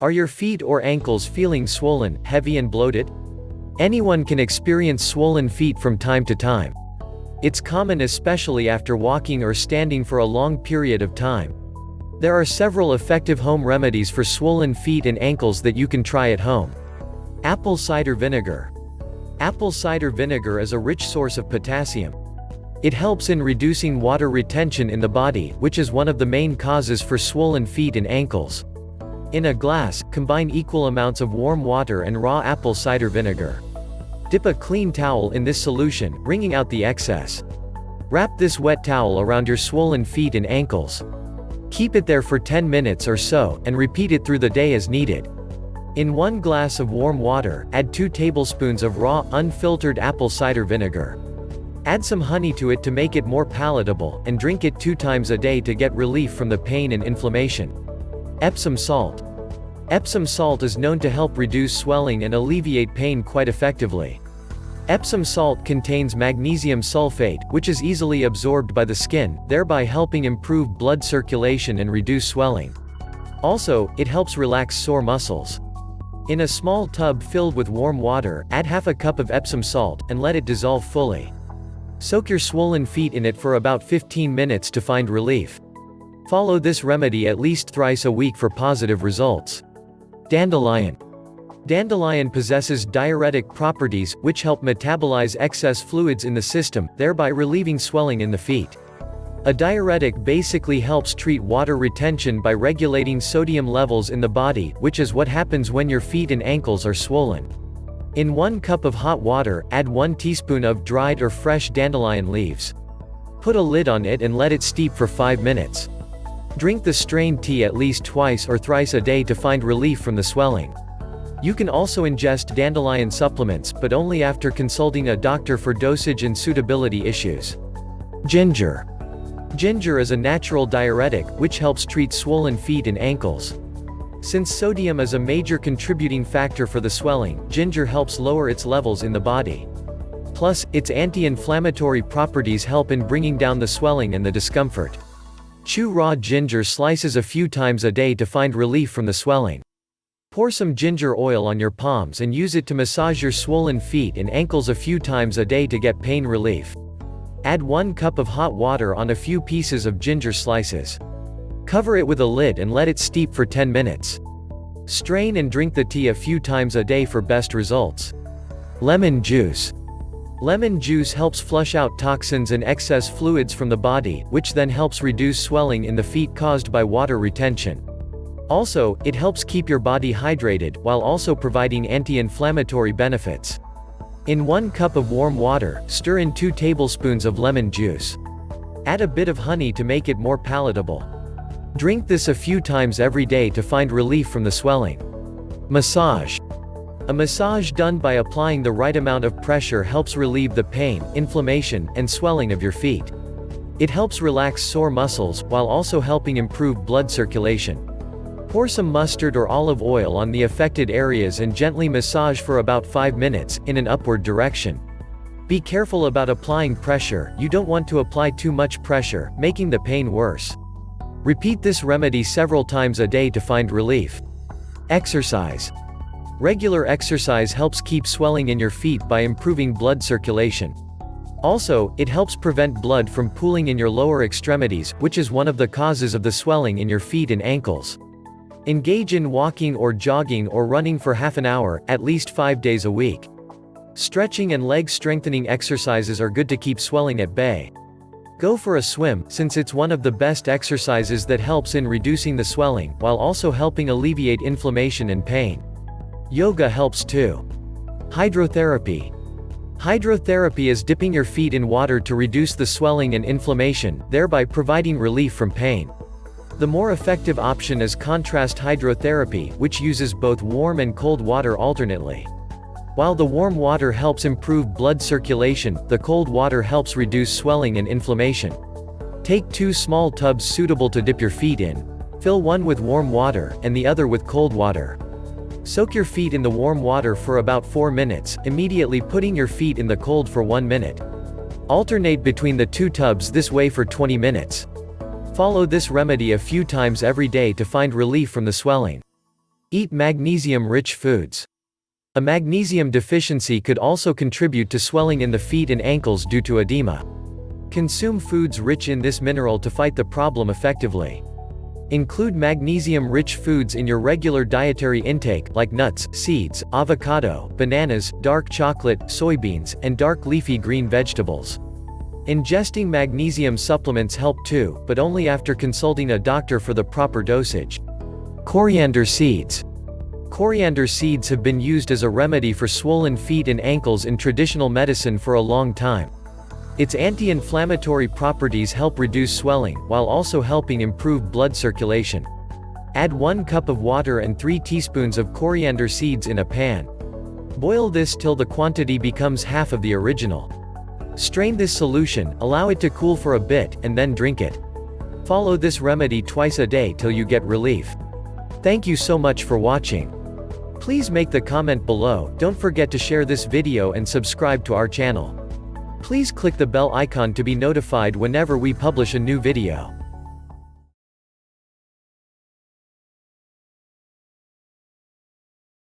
Are your feet or ankles feeling swollen, heavy and bloated? Anyone can experience swollen feet from time to time. It's common especially after walking or standing for a long period of time. There are several effective home remedies for swollen feet and ankles that you can try at home. Apple cider vinegar. Apple cider vinegar is a rich source of potassium. It helps in reducing water retention in the body, which is one of the main causes for swollen feet and ankles. In a glass, combine equal amounts of warm water and raw apple cider vinegar. Dip a clean towel in this solution, wringing out the excess. Wrap this wet towel around your swollen feet and ankles. Keep it there for 10 minutes or so, and repeat it through the day as needed. In 1 glass of warm water, add 2 tablespoons of raw, unfiltered apple cider vinegar. Add some honey to it to make it more palatable, and drink it 2 times a day to get relief from the pain and inflammation. Epsom salt. Epsom salt is known to help reduce swelling and alleviate pain quite effectively. Epsom salt contains magnesium sulfate, which is easily absorbed by the skin, thereby helping improve blood circulation and reduce swelling. Also, it helps relax sore muscles. In a small tub filled with warm water, add half a cup of Epsom salt, and let it dissolve fully. Soak your swollen feet in it for about 15 minutes to find relief. Follow this remedy at least thrice a week for positive results. Dandelion. Dandelion possesses diuretic properties, which help metabolize excess fluids in the system, thereby relieving swelling in the feet. A diuretic basically helps treat water retention by regulating sodium levels in the body, which is what happens when your feet and ankles are swollen. In 1 cup of hot water, add 1 teaspoon of dried or fresh dandelion leaves. Put a lid on it and let it steep for 5 minutes. Drink the strained tea at least twice or thrice a day to find relief from the swelling. You can also ingest dandelion supplements, but only after consulting a doctor for dosage and suitability issues. Ginger. Ginger is a natural diuretic, which helps treat swollen feet and ankles. Since sodium is a major contributing factor for the swelling, ginger helps lower its levels in the body. Plus, its anti-inflammatory properties help in bringing down the swelling and the discomfort. Chew raw ginger slices a few times a day to find relief from the swelling. Pour some ginger oil on your palms and use it to massage your swollen feet and ankles a few times a day to get pain relief. Add 1 cup of hot water on a few pieces of ginger slices. Cover it with a lid and let it steep for 10 minutes. Strain and drink the tea a few times a day for best results. Lemon juice. Lemon juice helps flush out toxins and excess fluids from the body, which then helps reduce swelling in the feet caused by water retention. Also, it helps keep your body hydrated, while also providing anti-inflammatory benefits. In 1 cup of warm water, stir in 2 tablespoons of lemon juice. Add a bit of honey to make it more palatable. Drink this a few times every day to find relief from the swelling. Massage. A massage done by applying the right amount of pressure helps relieve the pain, inflammation, and swelling of your feet. It helps relax sore muscles, while also helping improve blood circulation. Pour some mustard or olive oil on the affected areas and gently massage for about 5 minutes, in an upward direction. Be careful about applying pressure, you don't want to apply too much pressure, making the pain worse. Repeat this remedy several times a day to find relief. Exercise. Regular exercise helps keep swelling in your feet by improving blood circulation. Also, it helps prevent blood from pooling in your lower extremities, which is one of the causes of the swelling in your feet and ankles. Engage in walking or jogging or running for half an hour, at least 5 days a week. Stretching and leg strengthening exercises are good to keep swelling at bay. Go for a swim, since it's one of the best exercises that helps in reducing the swelling, while also helping alleviate inflammation and pain. Yoga helps too. Hydrotherapy. Hydrotherapy is dipping your feet in water to reduce the swelling and inflammation, thereby providing relief from pain. The more effective option is contrast hydrotherapy, which uses both warm and cold water alternately. While the warm water helps improve blood circulation, the cold water helps reduce swelling and inflammation. Take 2 small tubs suitable to dip your feet in. Fill one with warm water, and the other with cold water. Soak your feet in the warm water for about 4 minutes, immediately putting your feet in the cold for 1 minute. Alternate between the 2 tubs this way for 20 minutes. Follow this remedy a few times every day to find relief from the swelling. Eat magnesium-rich foods. A magnesium deficiency could also contribute to swelling in the feet and ankles due to edema. Consume foods rich in this mineral to fight the problem effectively. Include magnesium-rich foods in your regular dietary intake, like nuts, seeds, avocado, bananas, dark chocolate, soybeans, and dark leafy green vegetables. Ingesting magnesium supplements help too, but only after consulting a doctor for the proper dosage. Coriander seeds. Coriander seeds have been used as a remedy for swollen feet and ankles in traditional medicine for a long time. Its anti-inflammatory properties help reduce swelling, while also helping improve blood circulation. Add 1 cup of water and 3 teaspoons of coriander seeds in a pan. Boil this till the quantity becomes half of the original. Strain this solution, allow it to cool for a bit, and then drink it. Follow this remedy twice a day till you get relief. Thank you so much for watching. Please make the comment below, don't forget to share this video and subscribe to our channel. Please click the bell icon to be notified whenever we publish a new video.